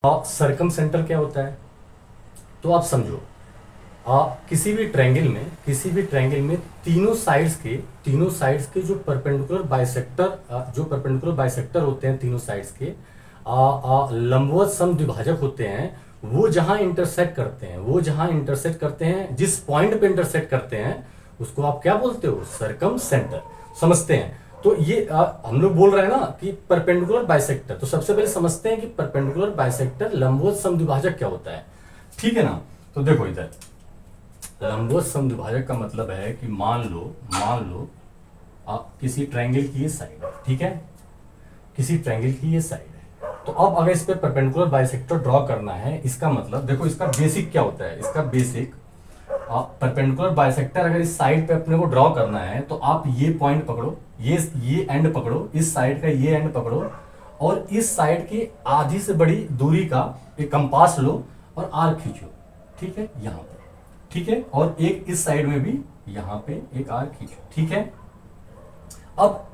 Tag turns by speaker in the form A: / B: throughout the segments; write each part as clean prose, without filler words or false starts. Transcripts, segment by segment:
A: सरकम centre क्या होता है? तो आप समझो, किसी भी ट्रायंगल में तीनों साइड्स के जो परपेंडिकुलर बाइसेक्टर होते हैं, तीनों साइड्स के लंबवत समद्विभाजक होते हैं। वो जहां इंटरसेक्ट करते हैं, जिस पॉइंट पे इंटरसेक्ट करते हैं, उसको आप क्या बोलते हो? सरकम सेंटर। समझते हैं? तो ये हम लोग बोल रहे हैं ना कि परपेंडिकुलर बाइसेक्टर। तो सबसे पहले समझते हैं कि परपेंडिकुलर बाइसेक्टर लंबवत समद्विभाजक क्या होता है। ठीक है ना? तो देखो, इधर लंबवत समद्विभाजक का मतलब है कि मान लो आप किसी ट्रायंगल की ये साइड है, ठीक है, किसी ट्रायंगल की ये साइड है। तो अब अगर इस पे परपेंडिकुलर बाइसेक्टर ड्रॉ करना है, इसका मतलब देखो, इसका बेसिक क्या होता है? इसका बेसिक परपेंडिकुलर बाइसेक्टर अगर इस साइड पे अपने को ड्रॉ करना है, तो आप ये पॉइंट पकड़ो, ये एंड पकड़ो, इस साइड का ये एंड पकड़ो, और इस साइड की आधी से बड़ी दूरी का एक कंपास लो और आर्क खींचो। ठीक है, यहां पर, ठीक है, और एक इस साइड में भी यहां पे एक आर्क खींचो। ठीक है, अब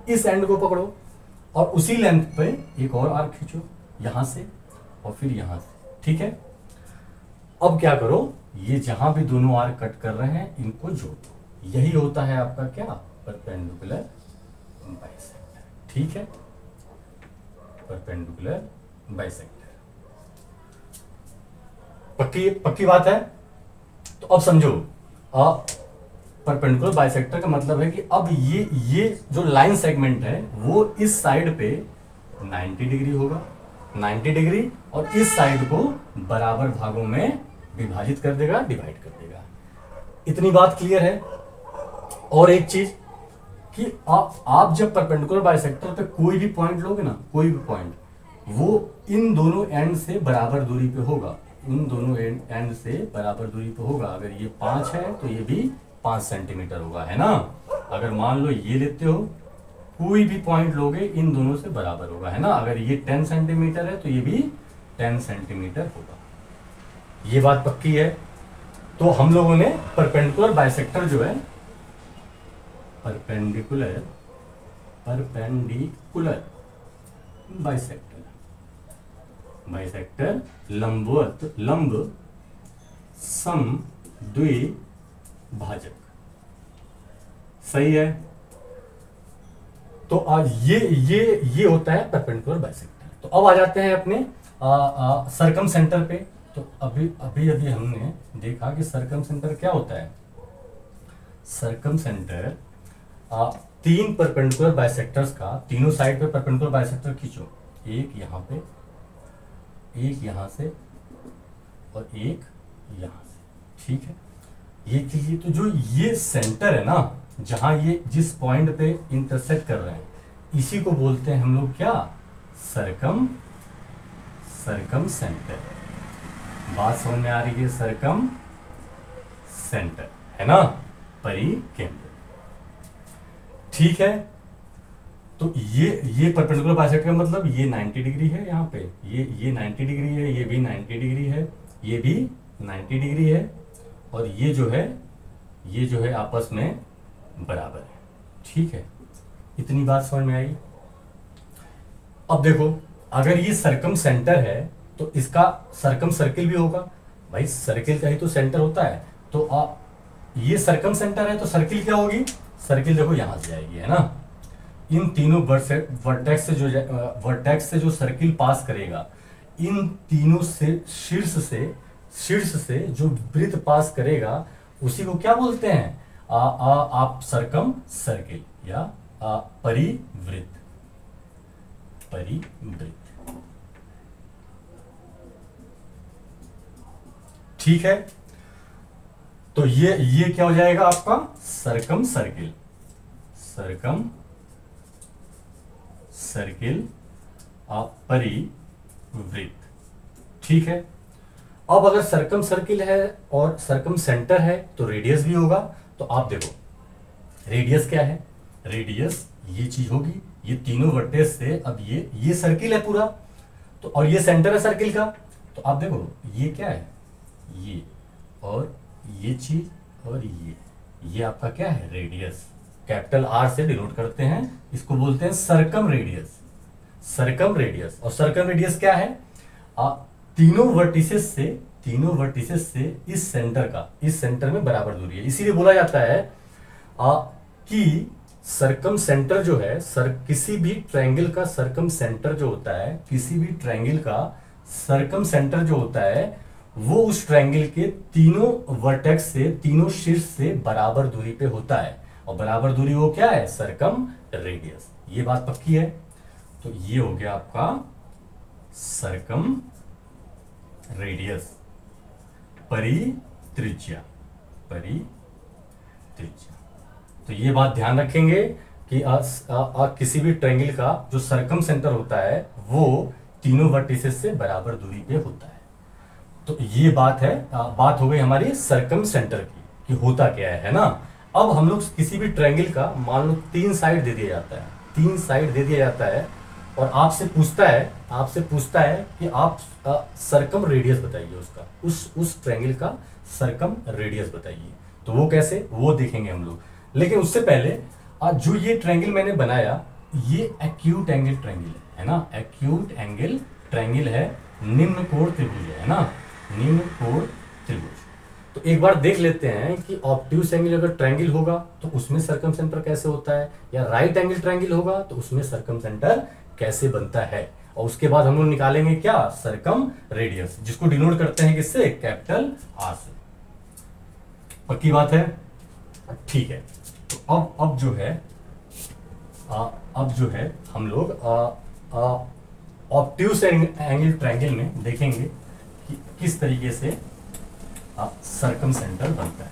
A: इस एंड को पकड़ो और उसी लेंथ पे एक और आर्क खींचो, यहां से और फिर यहां से। ठीक है, अब क्या करो, ये जहां भी दोनों आर्क कट कर रहे हैं, इनको जोड़ दो। यही होता है आपका क्या? Perpendicular bisector. ठीक है, परपेंडिकुलर बाइसेक्टर। पक्की बात है? तो अब समझो, परपेंडिकुलर बाइसेक्टर का मतलब है कि अब ये जो लाइन सेगमेंट है, वो इस साइड पे 90 डिग्री होगा, 90 डिग्री, और इस साइड को बराबर भागों में विभाजित कर देगा, डिवाइड कर देगा। इतनी बात क्लियर है? और एक चीज कि आप जब परपेंडिकुलर बाइसेक्टर पे कोई भी पॉइंट लोगे ना, कोई भी पॉइंट, वो इन दोनों एंड से बराबर दूरी पे होगा, इन दोनों एंड से बराबर दूरी पे होगा। अगर ये 5 है तो ये भी 5 सेंटीमीटर होगा, है ना? अगर मान लो ये लेते हो, कोई भी पॉइंट लोगे, इन दोनों से बराबर होगा, है ना? अगर ये 10 सेंटीमीटर है तो ये भी 10 सेंटीमीटर होगा। ये बात पक्की है? तो हम लोगों ने परपेंडिकुलर बाइसेक्टर जो है, परपेंडिकुलर बाइसेक्टर लंब समद्विभाजक। सही है? तो ये होता है परपेंडिकुलर बाइसेक्टर। तो अब आ जाते हैं अपने सरकम सेंटर पे। तो अभी हमने देखा कि सरकम सेंटर क्या होता है। सरकम सेंटर तीन परपेंडिकुलर बाइसेक्टर्स का, तीनों साइड पे परपेंडिकुलर बाइसेक्टर खींचो, एक यहां पे, एक यहां से और एक यहां से। ठीक है, ये कीजिए। तो जो ये सेंटर है ना, जहां ये जिस पॉइंट पे इंटरसेक्ट कर रहे हैं, इसी को बोलते हैं हम लोग क्या? सरकम सेंटर। बात समझ में आ रही है? सरकम सेंटर, है ना? परिकेंद्र। ठीक है, तो ये परपेंडिकुलर बाइसेक्टर का मतलब ये 90 डिग्री है, यहाँ पे ये 90 डिग्री है, ये भी 90 डिग्री है, ये भी 90 डिग्री है, और ये जो है आपस में बराबर है। ठीक है, इतनी बात समझ में आई? अब देखो, अगर ये सरकम सेंटर है तो इसका सरकम सर्किल भी होगा। भाई, सर्किल का ही तो सेंटर होता है। तो ये सरकम सेंटर है तो सर्किल क्या होगी? सर्किल देखो यहां से जाएगी, है ना? इन तीनों वर्टेक्स से जो सर्किल पास करेगा, इन तीनों से शीर्ष से जो वृत्त पास करेगा, उसी को क्या बोलते हैं? आप सरकम सर्किल या परिवृत्त। ठीक है, तो ये क्या हो जाएगा आपका? सरकम सर्किल परिवृत्त। ठीक है, अब अगर सरकम सर्किल है और सरकम सेंटर है तो रेडियस भी होगा। तो आप देखो, रेडियस क्या है? रेडियस ये चीज होगी, ये तीनों वर्टेक्स से, अब ये सर्किल है पूरा, तो और ये सेंटर है सर्किल का। तो आप देखो, ये क्या है? ये और ये चीज और ये आपका क्या है? रेडियस। कैपिटल आर से डिनोट करते हैं, इसको बोलते हैं सरकम रेडियस। सरकम रेडियस। और सरकम रेडियस क्या है? तीनों वर्टिसेस से इस सेंटर में बराबर दूरी है। इसीलिए बोला जाता है कि सरकम सेंटर जो है, किसी भी ट्रायंगल का सरकम सेंटर जो होता है, किसी भी ट्रायंगल का सरकम सेंटर जो होता है वो उस ट्रायंगल के तीनों वर्टेक्स से, तीनों शीर्ष से बराबर दूरी पे होता है। और बराबर दूरी वो क्या है? सरकम रेडियस। ये बात पक्की है। तो ये हो गया आपका सरकम रेडियस, परित्रिज्या। तो ये बात ध्यान रखेंगे कि किसी भी ट्रायंगल का जो सरकम सेंटर होता है वो तीनों वर्टिसेस से बराबर दूरी पे होता है। तो ये बात हो गई हमारी सरकम सेंटर की कि होता क्या है ना। अब हम लोग किसी भी ट्रायंगल का मान लो 3 साइड दे दिया जाता है और आपसे पूछता है कि आप सरकम रेडियस बताइए उसका, उस ट्रायंगल का सरकम रेडियस बताइए। तो वो कैसे, वो देखेंगे हम लोग। लेकिन उससे पहले जो ये ट्रायंगल मैंने बनाया ये एक्यूट एंगल ट्रायंगल है ना, एक्यूट एंगल ट्रायंगल है, निम्न कोण त्रिभुज है ना, निम्न कोण त्रिभुज। तो एक बार देख लेते हैं कि ऑब्ट्यूस एंगल अगर ट्रायंगल होगा तो उसमें सरकम सेंटर कैसे होता है, या राइट एंगल ट्रायंगल होगा तो उसमें सरकम सेंटर कैसे बनता है। और उसके बाद हम लोग निकालेंगे क्या? सरकम रेडियस, जिसको डिनोट करते हैं किससे? कैपिटल आर से। पक्की बात है? ठीक है। तो अब जो है हम लोग ऑब्ट्यूस एंगल ट्रायंगल में देखेंगे कि किस तरीके से सरकम सेंटर बनता है।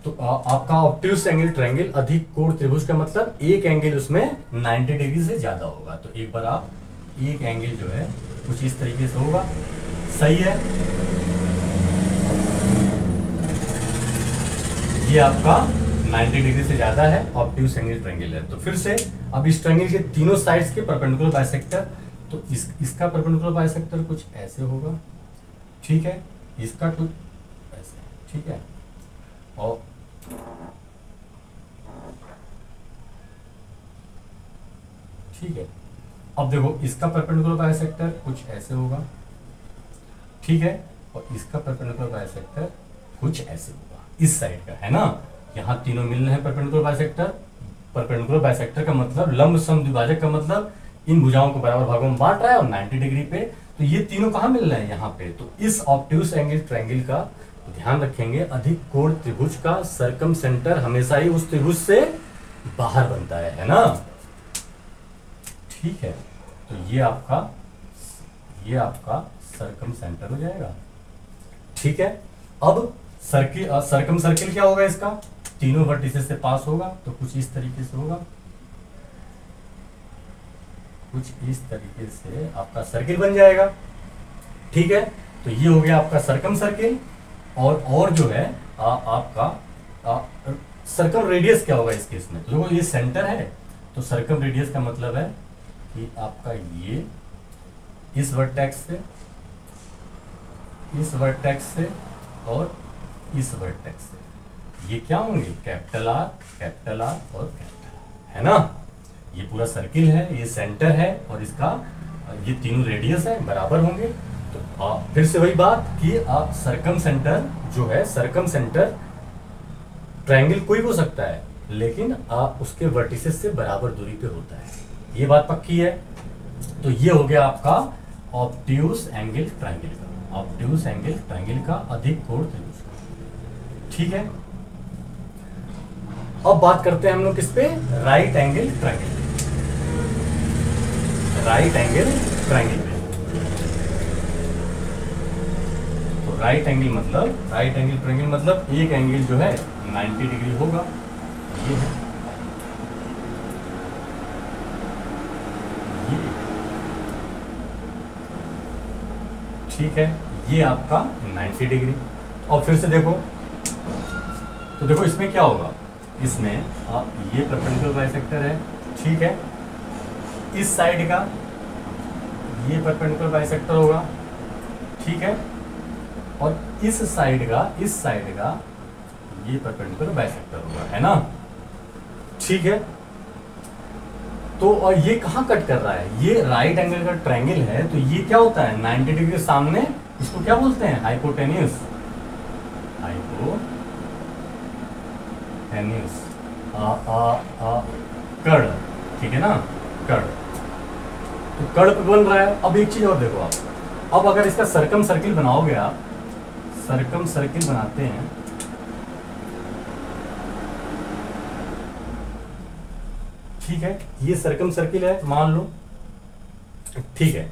A: तो आपका ऑब्ट्यूस एंगल ट्रायंगल अधिक कोण त्रिभुज का मतलब एक एंगल उसमें 90 डिग्री से ज्यादा होगा। तो एक बार आप एक एंगल जो है कुछ इस तरीके से होगा, सही है। ये आपका 90 डिग्री से ज्यादा है, ऑब्ट्यूस एंगल ट्रायंगल है। तो फिर से अब इस ट्रायंगल के तीनों साइड्स के परपेंडिकुलर बाइसेक्टर, तो इसका परपेंडिकुलर बाइसेक्टर कुछ ऐसे होगा, ठीक है, इसका कुछ ऐसे, ठीक है। और ठीक है, अब देखो इसका परपेंडिकुलर बाइसेक्टर कुछ ऐसे होगा, ठीक है, और इसका परपेंडिकुलर बाइसेक्टर कुछ ऐसे होगा, इस साइड का है ना। यहां तीनों मिल रहे हैं परपेंडिकुलर बाइसेक्टर। परपेंडिकुलर बाइसेक्टर का मतलब लंब समद्विभाजक का मतलब इन भुजाओं को बराबर भागों में बांट रहा है और 90 डिग्री पे। तो ये तीनों कहां मिल रहे हैं? यहाँ पे। तो इस ऑब्ट्यूस एंगल ट्रायंगल का ध्यान रखेंगे, अधिक कोण त्रिभुज का सरकम सेंटर हमेशा ही उस त्रिभुज से बाहर बनता है ना, ठीक है। तो ये आपका सरकम सेंटर हो जाएगा, ठीक है। अब सरकम सर्किल क्या होगा? इसका तीनों वर्टिसेस से पास होगा, तो कुछ इस तरीके से होगा, कुछ इस तरीके से आपका सर्किल बन जाएगा, ठीक है। तो ये हो गया आपका सरकम सर्किल। और जो है आपका सरकम रेडियस क्या होगा इस केस में? तो देखो ये सेंटर है, तो सरकम रेडियस का मतलब है कि आपका ये इस वर्टेक्स से, इस वर्टेक्स से और इस वर्टेक्स से, ये क्या होंगे? कैपिटल आर और कैपिटल, है ना। ये पूरा सर्किल है, ये सेंटर है और इसका ये तीनों रेडियस है, बराबर होंगे। तो फिर से वही बात कि सरकम सेंटर जो है, सरकम सेंटर ट्रायंगल कोई भी हो सकता है, लेकिन उसके वर्टिसेस से बराबर दूरी पे होता है। ये बात पक्की है। तो ये हो गया आपका ऑब्ट्यूस एंगल ट्रायंगल का, ऑब्ट्यूस एंगल ट्रायंगल का अधिक कोण त्रिभुज, ठीक है। अब बात करते हैं हम लोग किस पे? Right angle triangle, right angle triangle पे। तो राइट एंगल ट्रायंगल मतलब एक एंगल जो है 90 डिग्री होगा, ये है, ये, ठीक है, ये आपका 90 डिग्री। और फिर से देखो, तो देखो इसमें क्या होगा? इसमें ये परपेंडिकुलर बाइसेक्टर है, ठीक है, इस साइड का ये परपेंडिकुलर बाइसेक्टर होगा, ठीक है, और इस साइड का ये परपेंडिकुलर बाइसेक्टर होगा, है ना, ठीक है। तो और ये कहाँ कट कर रहा है, ये राइट एंगल का ट्रायंगल है, तो ये क्या होता है 90 डिग्री सामने, इसको क्या बोलते हैं हाइपोटेन्यूस, हाइपोटेन्यूस कर्ण, ठीक है ना, कर्ण। तो कर्ण पे बन रहा है। अब एक चीज और देखो आप, अब अगर इसका सर्कम सर्किल बनाओगे आप, सर्कम सर्किल बनाते हैं, ठीक है, ये सर्कम सर्किल है मान लो, ठीक है।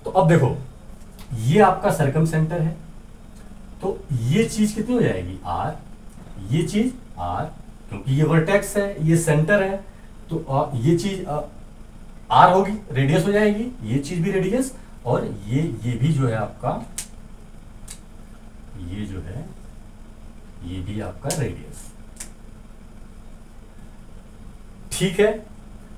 A: तो अब देखो ये आपका सर्कम सेंटर है, तो ये चीज कितनी हो जाएगी आर, ये चीज आर, क्योंकि ये वर्टेक्स है, ये सेंटर है, तो ये चीज आर होगी, रेडियस हो जाएगी, ये चीज भी रेडियस, और ये भी जो है आपका, ये जो है ये भी आपका रेडियस, ठीक है।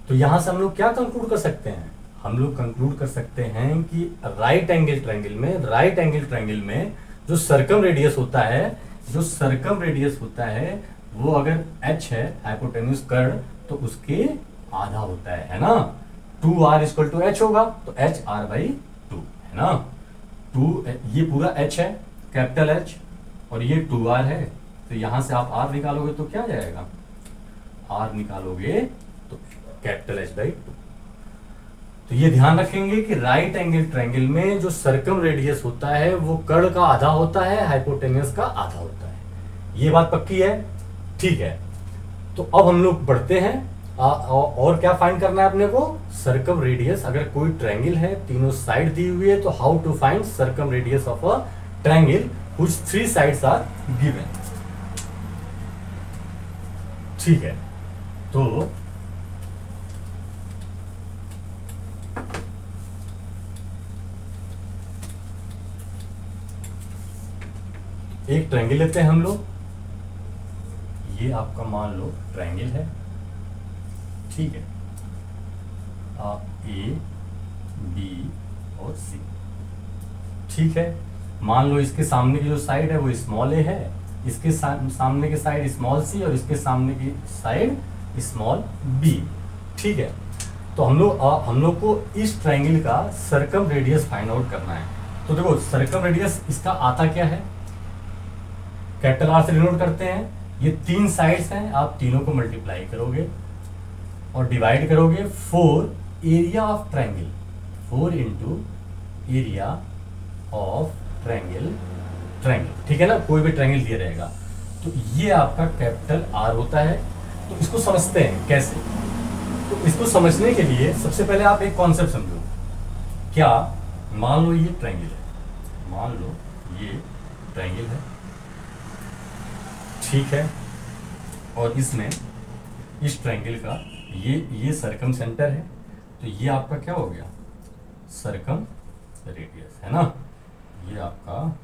A: तो यहां से हम लोग क्या कंक्लूड कर सकते हैं, हम लोग कंक्लूड कर सकते हैं कि राइट एंगल ट्रायंगल में जो सर्कम रेडियस होता है, जो सर्कम रेडियस होता है वो अगर h है हाइपोटेन्यूस कर्ण, तो उसके आधा होता है ना, 2r इक्वल टू h होगा, तो h r/2 है ना, 2 ये पूरा h है कैपिटल H, और ये 2r है, तो यहां से आप r निकालोगे तो क्या जाएगा, r निकालोगे तो कैपिटल H/2। तो ये ध्यान रखेंगे कि राइट एंगल ट्रायंगल में जो सर्कम रेडियस होता है वो कर्ण का आधा होता है, हाइपोटेन्यूस का आधा होता है, ये बात पक्की है, ठीक है। तो अब हम लोग बढ़ते हैं, और क्या फाइंड करना है अपने को, सर्कम रेडियस। अगर कोई ट्रायंगल है, तीनों साइड दी हुई है, तो how to find circumradius of a triangle which 3 sides are given, ठीक है। तो एक ट्रायंगल लेते हैं हम लोग, ये आपका मान लो ट्रायंगल है, ठीक है, ए बी और सी, ठीक है। मान लो इसके सामने की जो साइड है वो स्मॉल ए है, इसके सामने की साइड स्मॉल सी, और इसके सामने की साइड स्मॉल बी, ठीक है। तो हम लोग को इस ट्रायंगल का सर्कम रेडियस फाइंड आउट करना है। तो देखो सर्कम रेडियस इसका आता क्या है, कैपिटल आर से डिनोट करते हैं, ये 3 साइड्स हैं, आप तीनों को मल्टीप्लाई करोगे और डिवाइड करोगे 4 area of triangle, 4 into area of triangle, ठीक है ना, कोई भी ट्रायंगल दिया रहेगा। तो ये आपका कैपिटल आर होता है। तो इसको समझते हैं कैसे, तो इसको समझने के लिए सबसे पहले आप एक कॉन्सेप्ट समझो, क्या मान लो ये ट्रायंगल है, मान लो ये ट्रायंगल है, ठीक है, और इसमें इस ट्रायंगल का ये सर्कम सेंटर है, तो ये आपका क्या हो गया सर्कम रेडियस, है ना, ये आपका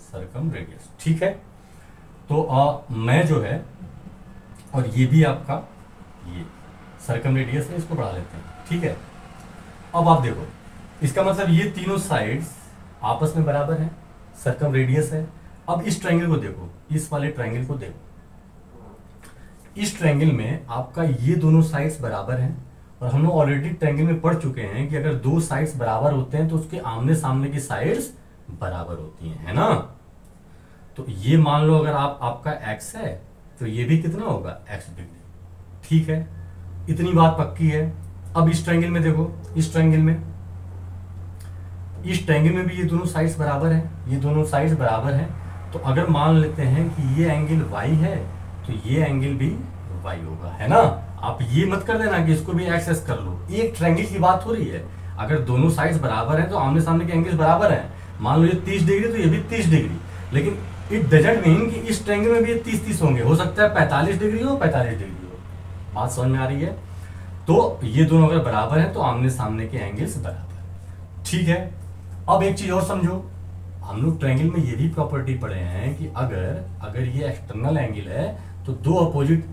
A: सर्कम रेडियस, ठीक है। तो मैं जो है, और ये भी आपका ये सर्कम रेडियस है, इसको बढ़ा लेते हैं, ठीक है। अब आप देखो इसका मतलब ये तीनों साइड्स आपस में बराबर हैं, सर्कम रेडियस है। अब इस ट्रायंगल को देखो, इस वाले ट्रायंगल को देखो, इस ट्रायंगल में आपका ये दोनों साइड्स बराबर हैं, और हम लोग ऑलरेडी ट्रायंगल में पढ़ चुके हैं कि अगर 2 साइड्स बराबर होते हैं तो उसके आमने सामने की साइड्स बराबर होती हैं, है ना। तो ये मान लो अगर आपका x है तो ये भी कितना होगा x डिग्री, ठीक है, इतनी बात पक्की है। अब इस ट्रायंगल में देखो, इस ट्रायंगल में भी ये दोनों साइड्स बराबर हैं, ये दोनों साइड्स बराबर हैं। तो अगर मान लेते हैं कि ये एंगल y है तो ये एंगल भी y होगा, है ना। आप ये मत कर देना कि इसको भी एक्सेस कर लो, एक ट्रायंगल की बात हो रही है। अगर दोनों साइड्स बराबर हैं तो आमने सामने के एंगल्स बराबर हैं। मान लो ये 30 डिग्री तो ये भी 30 डिग्री, लेकिन इट डजंट मीन कि इस ट्रायंगल में भी ये 30-30 होंगे, हो सकता है 45 डिग्री हो, 45 डिग्री हो। बात समझ में आ रही है। तो ये दोनों अगर बराबर हैं तो आमने सामने के एंगल्स बराबर, ठीक है। अब एक चीज और समझो, हम लोग ट्रायंगल में ये भी प्रॉपर्टी पढ़े हैं कि अगर ये एक्सटर्नल एंगल है तो 2 अपोजिट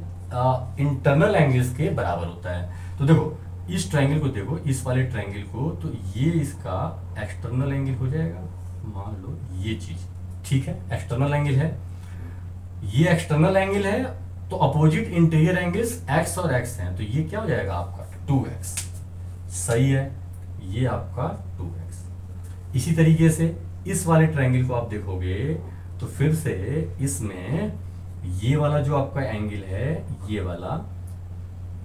A: इंटरनल एंगल्स के बराबर होता है। तो देखो इस ट्रायंगल को देखो, इस वाले ट्रायंगल को, तो ये इसका एक्सटर्नल एंगल हो जाएगा, मान लो ये चीज, ठीक है, एक्सटर्नल एंगल है, ये एक्सटर्नल एंगल है, तो अपोजिट इंटीरियर एंगल्स x और x हैं, तो ये क्या हो जाएगा आपका 2x, सही है, ये आपका 2x। इसी तरीके से इस वाले ट्रायंगल को आप देखोगे तो फिर से इसमें ये वाला जो आपका एंगल है, ये वाला,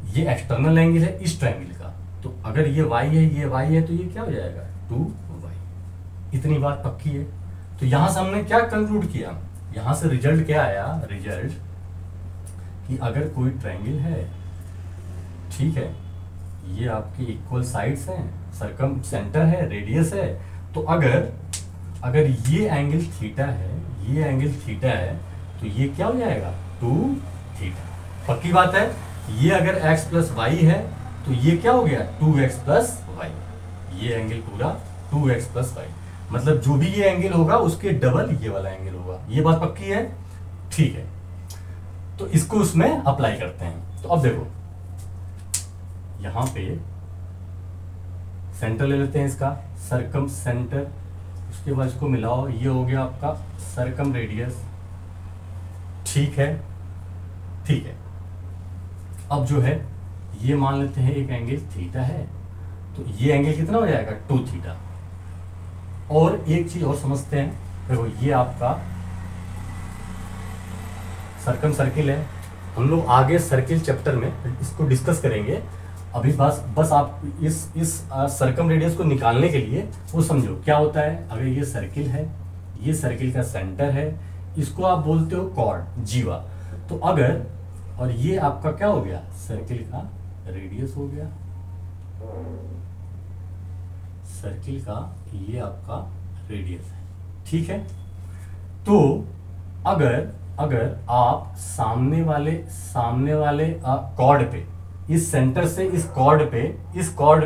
A: ये एक्सटर्नल एंगल है इस ट्रायंगल का, तो अगर ये y है, ये y है, तो ये क्या हो जाएगा 2y। इतनी बात पक्की है। तो यहां से हमने क्या कंक्लूड किया, यहां से रिजल्ट क्या आया, रिजल्ट कि अगर कोई ट्रायंगल है, ठीक है, ये आपके इक्वल साइड्स हैं, सर्कम सेंटर है, रेडियस है, तो अगर ये एंगल थीटा है, ये एंगल थीटा है, तो ये क्या हो जाएगा 2 थीटा। पक्की बात है। ये अगर x प्लस वाई है तो ये क्या हो गया 2x प्लस वाई, ये एंगल पूरा 2x प्लस वाई, मतलब जो भी ये एंगल होगा उसके डबल ये वाला एंगल होगा। ये बात पक्की है, ठीक है। तो इसको उसमें अप्लाई करते हैं। तो अब देखो यहां पे सेंटर ले लेते हैं इसका, सर्कम सेंटर, उसके बाद इसको मिलाओ, ये हो गया आपका सर्कम रेडियस, ठीक है, ठीक है। अब जो है ये मान लेते हैं एक एंगल थीटा है, तो ये एंगल कितना हो जाएगा 2 थीटा। और एक चीज और समझते हैं, देखो ये आपका सर्कल है, हम लोग आगे सर्किल चैप्टर में इसको डिस्कस करेंगे। अभी बस आप इस सर्कम रेडियस को निकालने के लिए वो समझो क्या होता है। अगर ये सर्किल है, ये सर्किल का सेंटर है, इसको आप बोलते हो कॉर्ड, जीवा। तो अगर, और ये आपका क्या हो गया सर्किल का रेडियस हो गया, सर्किल का ये आपका रेडियस है, ठीक है। तो अगर आप सामने वाले कॉर्ड पे, इस सेंटर से इस कॉर्ड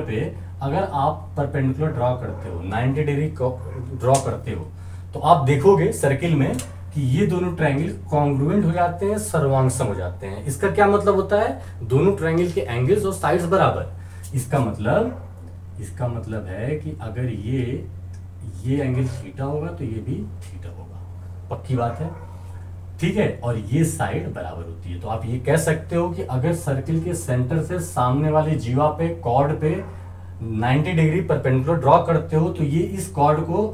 A: पे अगर आप परपेंडिकुलर ड्रॉ करते हो, 90 डिग्री ड्रॉ करते हो, तो आप देखोगे सर्किल में कि ये दोनों ट्रायंगल कॉन्ग्रुएंट हो जाते हैं, सर्वांगसम हो जाते हैं। इसका क्या मतलब होता है, दोनों ट्रायंगल के एंगल्स और साइड्स बराबर। इसका मतलब है कि अगर ये एंगल थीटा होगा तो ये भी थीटा होगा। पक्की बात है, ठीक है। और ये साइड बराबर होती है। तो आप ये कह सकते हो कि अगर सर्किल के सेंटर से सामने वाले जीवा पे, कॉर्ड पे 90 डिग्री परपेंडिकुलर ड्रॉ करते हो, तो ये इस कॉर्ड को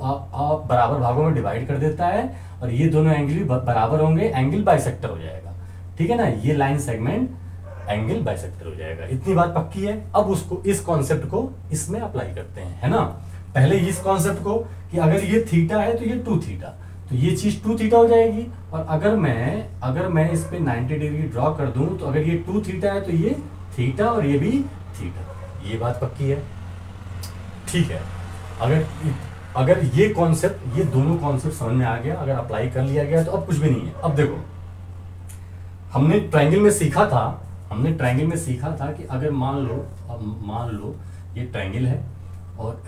A: बराबर भागों में डिवाइड कर देता है और ये दोनों एंगल भी बराबर होंगे, एंगल बाइसेक्टर हो जाएगा, ठीक है ना। ये लाइन सेगमेंट एंगल बाइसेक्टर हो जाएगा। इतनी बात पक्की है। अब उसको, इस कॉन्सेप्ट को इसमें अप्लाई करते हैं, है ना। पहले इस कॉन्सेप्ट को कि अगर ये थीटा है तो ये 2 थीटा, तो ये चीज 2 थीटा हो जाएगी। और अगर मैं इस पे 90 डिग्री ड्रॉ कर दूं, तो अगर ये 2 थीटा है तो ये थीटा और ये भी थीटा। ये बात पक्की है, ठीक है। अगर ये कॉन्सेप्ट, ये दोनों कॉन्सेप्ट समझ में आ गया, अगर अप्लाई कर लिया गया, तो अब कुछ भी नहीं है। अब देखो हमने ट्रायंगल में सीखा था कि अगर मान लो ये ट्रायंगल है और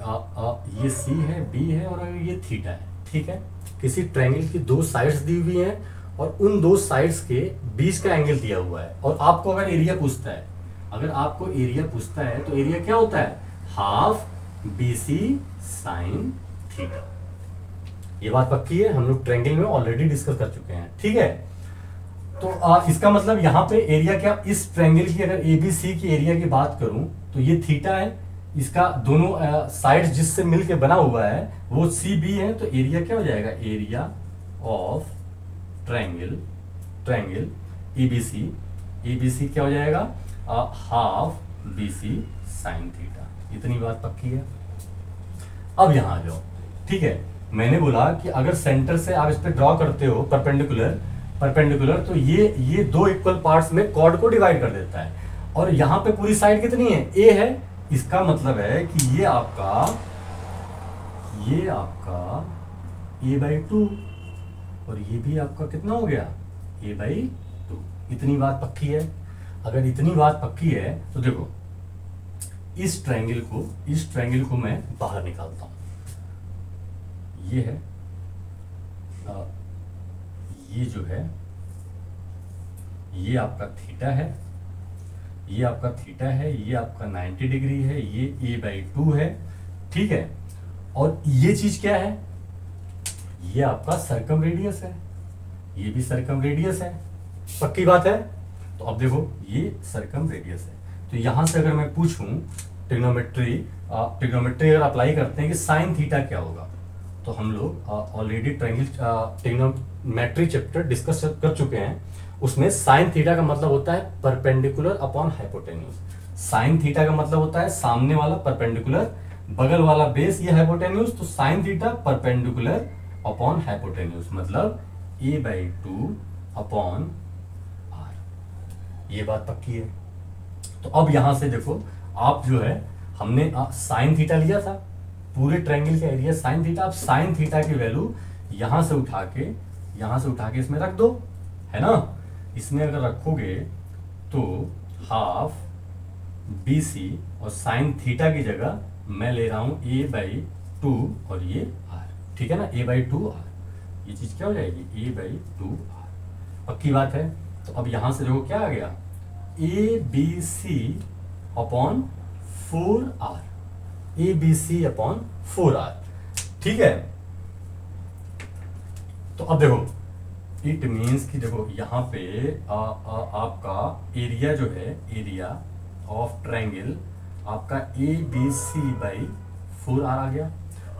A: ये सी है, बी है, और अगर ये थीटा है, ठीक है। किसी ट्रायंगल की 2 साइड्स दी हुई हैं और उन 2 साइड्स के बीच का एंगल दिया हुआ है, और आपको अगर एरिया पूछता है, तो एरिया क्या होता है, हाफ BC साइन थीटा। ये बात पक्की है, हम लोग ट्रायंगल में ऑलरेडी डिस्कस कर चुके हैं, ठीक है। तो इसका मतलब यहाँ पे एरिया क्या, इस ट्रायंगल की अगर ABC की एरिया की बात करूं तो ये थीटा है, इसका दोनों साइड्स जिससे मिलके बना हुआ है वो CB है, तो एरिया क्या हो जाएगा, एरिया ऑफ ट्रायंगल ABC क्या हो जाएगा, हाफ BC साइन थीटा। इतनी बात पक्की है। अब यहां आ जाओ, ठीक है। मैंने बोला कि अगर सेंटर से आप इस पे ड्रॉ करते हो परपेंडिकुलर, तो ये 2 इक्वल पार्ट्स में कॉर्ड को डिवाइड कर देता है। और यहां पे पूरी साइड कितनी है, A है। इसका मतलब है कि ये आपका A/2 और ये भी आपका कितना हो गया, A/2। इतनी बात पक्की है। अगर इतनी बात पक्की है तो देखो इस ट्रायंगल को मैं बाहर निकालता हूं। ये है, ये जो है ये आपका थीटा है, ये आपका 90 डिग्री है, ये A/2 है, ठीक है। और ये चीज क्या है, ये आपका सर्कम रेडियस है, ये भी सर्कम रेडियस है। पक्की बात है। तो अब देखो ये सर्कम रेडियस है, तो यहां से अगर मैं पूछूं ट्रिग्नोमेट्री अगर अप्लाई करते हैं कि साइन थीटा क्या होगा, तो हम लोग ऑलरेडी ट्रिग्नोमेट्री चैप्टर डिस्कस कर चुके हैं। उसमें साइन थीटा का मतलब होता है perpendicular upon hypotenuse. Sine theta का मतलब होता है सामने वाला परपेंडिकुलर, बगल वाला बेस ये हाइपोटेन्यूज, तो sine theta perpendicular upon hypotenuse मतलब a/2 अपॉन r। ये बात पक्की है। तो अब यहां से देखो, आप जो है हमने साइन थीटा लिया था, पूरे ट्रायंगल का एरिया साइन थीटा। आप साइन थीटा की वैल्यू यहां से उठा के इसमें रख दो, है ना। इसमें अगर रखोगे तो हाफ BC और साइन थीटा की जगह मैं ले रहा हूं a/2 और ये r, ठीक है ना, a/2 r। ये चीज क्या हो जाएगी, a/2 r। पक्की बात है। तो अब यहां से देखो क्या आ गया, ABC upon 4r, ABC upon 4r, ठीक है। तो अब देखो इट मीन्स कि देखो यहाँ पे आपका एरिया जो है, एरिया ऑफ ट्रायंगल आपका ABC/4r आ गया।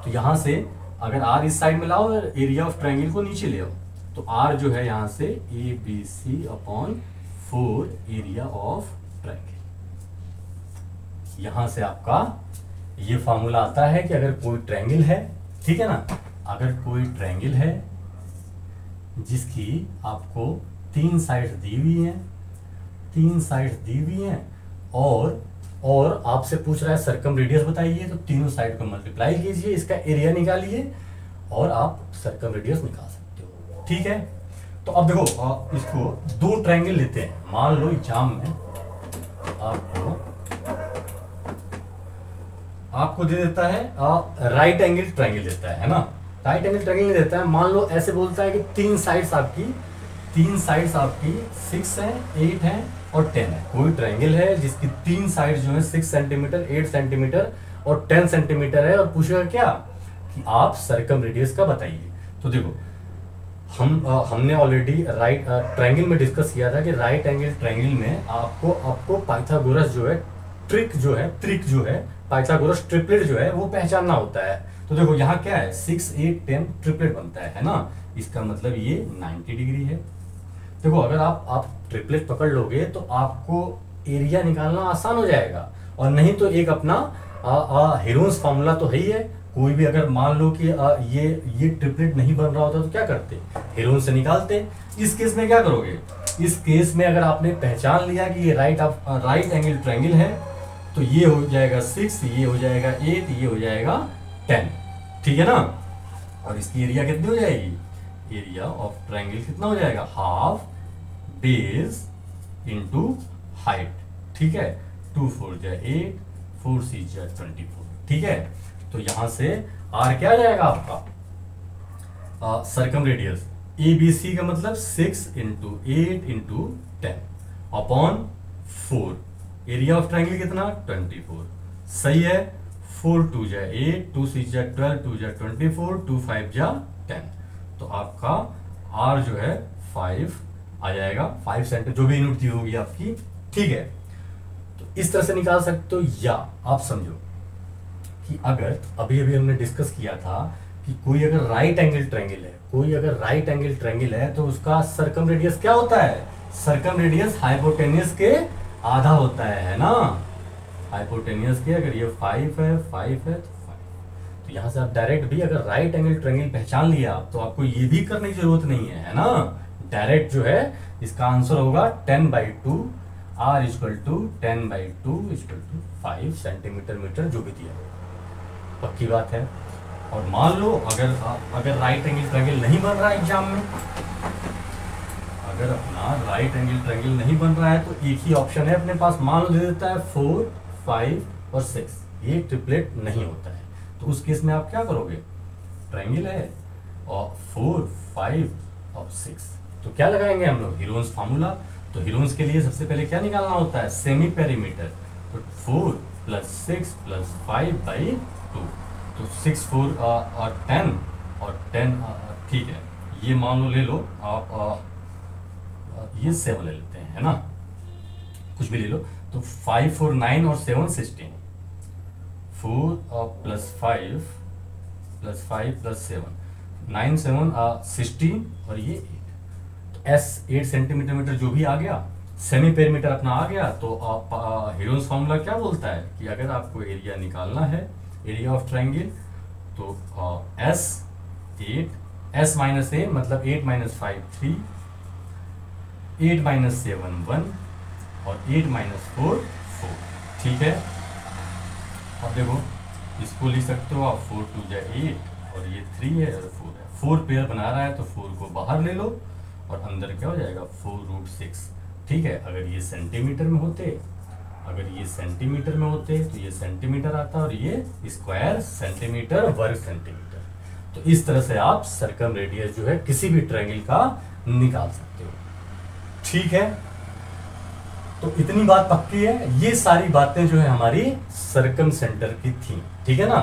A: तो यहां से अगर r इस साइड में लाओ और एरिया ऑफ ट्रायंगल को नीचे ले आओ, तो r जो है यहां से ABC upon 4 area of triangle. यहां से आपका ये फॉर्मूला आता है कि अगर कोई ट्रायंगल है, ठीक है ना, अगर कोई ट्रायंगल है जिसकी आपको 3 साइड्स दी हुई हैं, और आपसे पूछ रहा है सर्कम रेडियस बताइए, तो तीनों साइड को मल्टीप्लाई कीजिए, इसका एरिया निकालिए और आप सर्कम रेडियस निकाल सकते हो, ठीक है। तो अब देखो इसको 2 ट्रायंगल लेते हैं। मान लो एग्जाम में आपको दे देता है राइट एंगल ट्रायंगल देता है ना, राइट एंगल ट्रायंगल देता है। मान लो ऐसे बोलता है कि 3 साइड्स आपकी 6 है, 8 है और 10 है। कोई ट्रायंगल है जिसकी 3 साइड जो है 6 सेंटीमीटर, 8 सेंटीमीटर और 10 सेंटीमीटर है, और पूछेगा क्या कि आप सर्कम रेडियस का बताइए। तो देखो हमने ऑलरेडी राइट ट्रायंगल में डिस्कस किया था कि राइट एंगल ट्रायंगल में आपको पाइथागोरस जो है ट्रिक जो है पाइथागोरस ट्रिपलेट जो है वो पहचानना होता है। तो देखो यहाँ क्या है, 6, 8, 10 ट्रिपलेट बनता है ना, इसका मतलब ये 90 डिग्री है। देखो अगर आप ट्रिपलेट पकड़ लोगे तो आपको एरिया निकालना आसान हो जाएगा, और नहीं तो एक अपना हेरोन्स फार्मूला तो है ही है। कोई भी अगर मान लो कि ये ट्रिपलेट नहीं बन रहा होता तो क्या करते, हेरोन से निकालते। इस केस में क्या करोगे, इस केस में अगर आपने पहचान लिया कि ये राइट एंगल ट्रायंगल है, तो ये हो जाएगा 6, ये हो जाएगा 8, ये हो जाएगा 10, ठीक है ना। और इसकी एरिया कितनी हो जाएगी, एरिया ऑफ ट्रायंगल कितना हो जाएगा, हाफ बेस इंटू हाइट, ठीक है। 2 4 जा 8, 4 6 जा 24, ठीक है। तो यहां से r क्या आ जाएगा आपका सर्कम रेडियस, ABC का मतलब 6 into 8 into 10 upon 4, area of triangle कितना 24, सही है। 4 2 जा 8, 2 6 जा 12, 2 जा 24, 2 5 जा 10। तो आपका r जो है 5 आ जाएगा, 5 सेंटीमीटर जो भी यूनिट दी होगी आपकी, ठीक है। तो इस तरह से निकाल सकते हो। या आप समझो कि अगर अभी हमने डिस्कस किया था कि कोई अगर राइट एंगल ट्रायंगल है तो उसका सर्कम रेडियस क्या होता है, सर्कम रेडियस हाइपोटेन्यूज के आधा होता है ना। हाइपोटेन्यूज के अगर ये 5 है तो 5, तो यहां से आप डायरेक्ट भी अगर राइट एंगल ट्रायंगल पहचान लिया तो आपको ये भी करने की जरूरत नहीं है ना। डायरेक्ट जो है इसका आंसर होगा 10/2, r = 10/2 = 5 सेंटीमीटर मीटर, जो भी दिया, पक्की बात है। और मान लो अगर राइट एंगल ट्रायंगल नहीं बन रहा है एग्जाम में, अगर अपना राइट एंगल ट्रायंगल नहीं बन रहा है तो एक ही ऑप्शन है अपने पास, मान लो दे देता है 4, 5 और 6, ये ट्रिपलेट नहीं होता है। तो उस केस में आप क्या करोगे, ट्रायंगल है और 4, 5 और 6, तो क्या लगाएंगे हम लोग, हेरोन्स फार्मूला। तो हेरोन्स के लिए सबसे पहले क्या निकालना होता है, सेमी पेरीमीटर। तो 4 + 6 + 5/2, तो 6 4 और 10 और 10, ठीक है। ये मान लो ले लो आप ये 7 ले लेते हैं, है ना, कुछ भी ले लो। तो 5 और 9 और 7 16, 4 प्लस 5 प्लस 5 प्लस 7, 9 7 16 और ये 8। एस 8 सेंटीमीटर जो भी आ गया, सेमी पेरीमीटर अपना आ गया। तो हेरोन्स फॉर्मूला क्या बोलता है कि अगर आपको एरिया निकालना है, एरिया ऑफ ट्रायंगल, तो एस 8 एस माइनस ए मतलब 8 माइनस 5 3, 8 माइनस 7 1 और 8 माइनस 4 4। ठीक है, अब देखो इसको लिख सकते हो आप 4 2 जा 8 और ये 3 है और 4 है। 4 पेयर बना रहा है तो 4 को बाहर ले लो और अंदर क्या हो जाएगा 4√6। ठीक है, अगर ये सेंटीमीटर में होते, अगर ये सेंटीमीटर में होते तो ये सेंटीमीटर आता और ये स्क्वायर सेंटीमीटर वर्ग सेंटीमीटर। तो इस तरह से आप सर्कम रेडियस जो है किसी भी ट्रायंगल का निकाल सकते हो। ठीक है, तो इतनी बात पक्की है। ये सारी बातें जो है हमारी सर्कम सेंटर की थी। ठीक है ना।